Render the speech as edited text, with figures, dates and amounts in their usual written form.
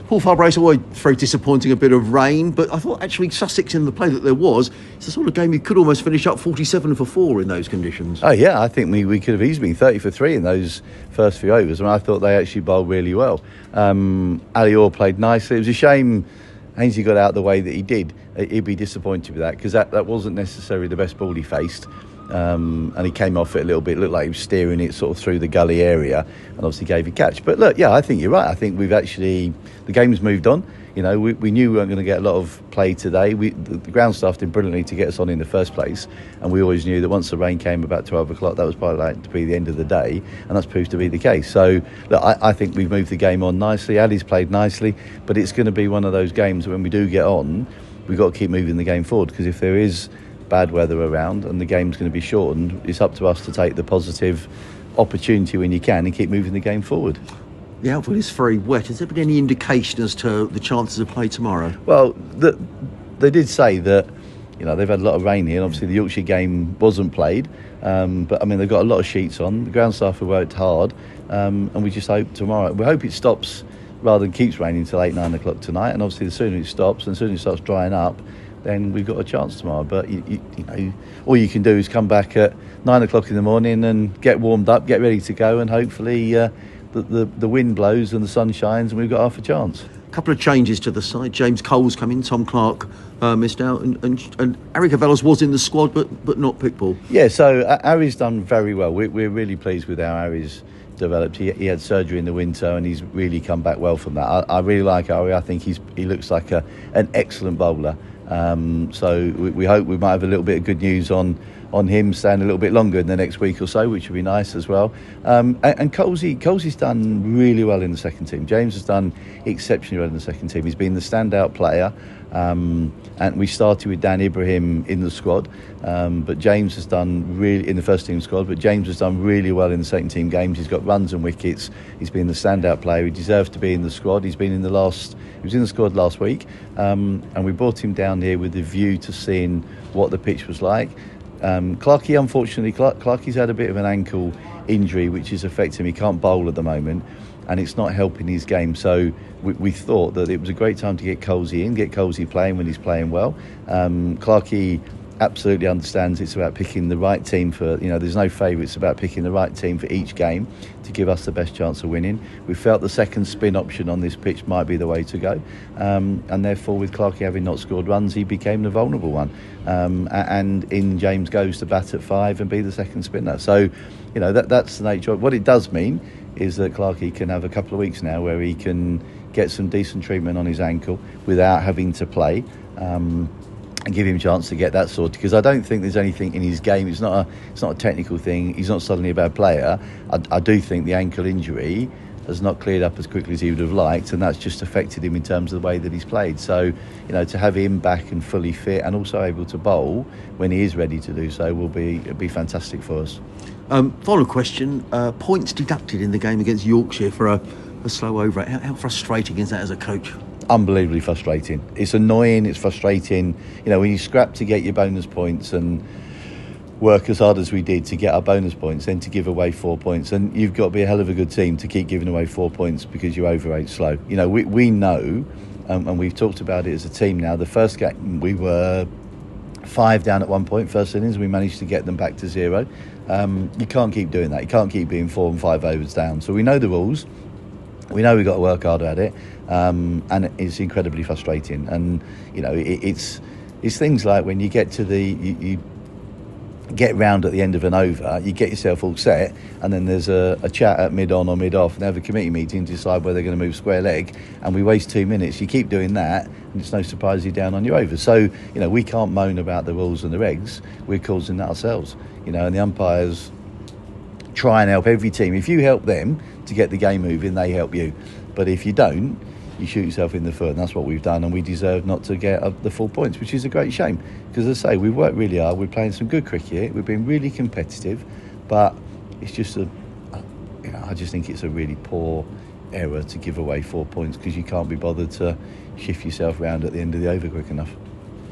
Paul Farbrace, always very disappointing, a bit of rain, but I thought actually Sussex, in the play that there was, it's the sort of game you could almost finish up 47 for 4 in those conditions. Oh yeah, I think we could have easily been 30 for 3 in those first few overs, and I thought they actually bowled really well. Ali Orr played nicely. It was a shame Ainsley got out the way that he did. He'd be disappointed with that, because that wasn't necessarily the best ball he faced. And he came off it a little bit, looked like he was steering it sort of through the gully area, and obviously gave a catch. But look, yeah, I think you're right. I think the game's moved on. You know, we knew we weren't going to get a lot of play today. The ground staff did brilliantly to get us on in the first place, and we always knew that once the rain came about 12 o'clock, that was probably like to be the end of the day, and that's proved to be the case. So look, I think we've moved the game on nicely. Ali's played nicely, but it's going to be one of those games that when we do get on, we've got to keep moving the game forward, because if there is bad weather around and the game's going to be shortened, it's up to us to take the positive opportunity when you can and keep moving the game forward. The outfield is very wet. Has there been any indication as to the chances of play tomorrow? Well, they did say that, you know, they've had a lot of rain here, and obviously the Yorkshire game wasn't played, but I mean, they've got a lot of sheets on. The ground staff have worked hard, and we just hope tomorrow, we hope it stops rather than keeps raining until 8-9 o'clock tonight, and obviously the sooner it stops and the sooner it starts drying up, then we've got a chance tomorrow. But you know, all you can do is come back at 9 o'clock in the morning and get warmed up, get ready to go, and hopefully the wind blows and the sun shines and we've got half a chance. A couple of changes to the side. James Cole's come in, Tom Clark missed out, and Eric Avelos was in the squad but not picked ball. Yeah, so Harry's done very well. We're really pleased with how Harry's developed. He had surgery in the winter and he's really come back well from that. I really like Harry. I think he looks like an excellent bowler. So we hope we might have a little bit of good news on him staying a little bit longer in the next week or so, which would be nice as well. And Colsey's done really well in the second team. James has done exceptionally well in the second team. He's been the standout player. And we started with Dan Ibrahim in the squad, but James has done really in the first team squad. But James has done really well in the second team games. He's got runs and wickets. He's been the standout player. He deserves to be in the squad. He was in the squad last week, and we brought him down here with the view to seeing what the pitch was like. Clarkey, unfortunately, Clarkey's had a bit of an ankle injury which is affecting him. He can't bowl at the moment, and it's not helping his game. So we thought that it was a great time to get Colsey playing when he's playing well. Clarkey absolutely understands it's about picking the right team for, you know, there's no favourites, about picking the right team for each game to give us the best chance of winning. We felt the second spin option on this pitch might be the way to go, and therefore with Clarkey having not scored runs, he became the vulnerable one, and in James goes to bat at 5 and be the second spinner. So, you know, that's the nature of what it does mean is that Clarkey can have a couple of weeks now where he can get some decent treatment on his ankle without having to play, and give him a chance to get that sorted, because I don't think there's anything in his game. It's not a technical thing. He's not suddenly a bad player. I do think the ankle injury has not cleared up as quickly as he would have liked, and that's just affected him in terms of the way that he's played. So, you know, to have him back and fully fit and also able to bowl when he is ready to do so will be fantastic for us. Final question: points deducted in the game against Yorkshire for a slow over. How frustrating is that as a coach? Unbelievably frustrating. It's annoying, it's frustrating. You know, when you scrap to get your bonus points and work as hard as we did to get our bonus points, then to give away 4 points, and you've got to be a hell of a good team to keep giving away 4 points because you overrate slow. You know, we know, and we've talked about it as a team now. The first game we were 5 down at one point, first innings, we managed to get them back to 0. You can't keep doing that. You can't keep being 4 and 5 overs down. So we know the rules. We know we've got to work harder at it, and it's incredibly frustrating. And you know, it's things like when you get to you get round at the end of an over, you get yourself all set, and then there's a chat at mid-on or mid-off, and they have a committee meeting to decide whether they're going to move square leg, and we waste 2 minutes. You keep doing that, and it's no surprise you're down on your over. So, you know, we can't moan about the rules and the regs. We're causing that ourselves. You know, and the umpires try and help every team. If you help them to get the game moving, they help you. But if you don't, you shoot yourself in the foot, and that's what we've done, and we deserve not to get the 4 points, which is a great shame, because as I say, we've worked really hard, we're playing some good cricket, we've been really competitive, but it's just I just think it's a really poor error to give away 4 points because you can't be bothered to shift yourself around at the end of the over quick enough.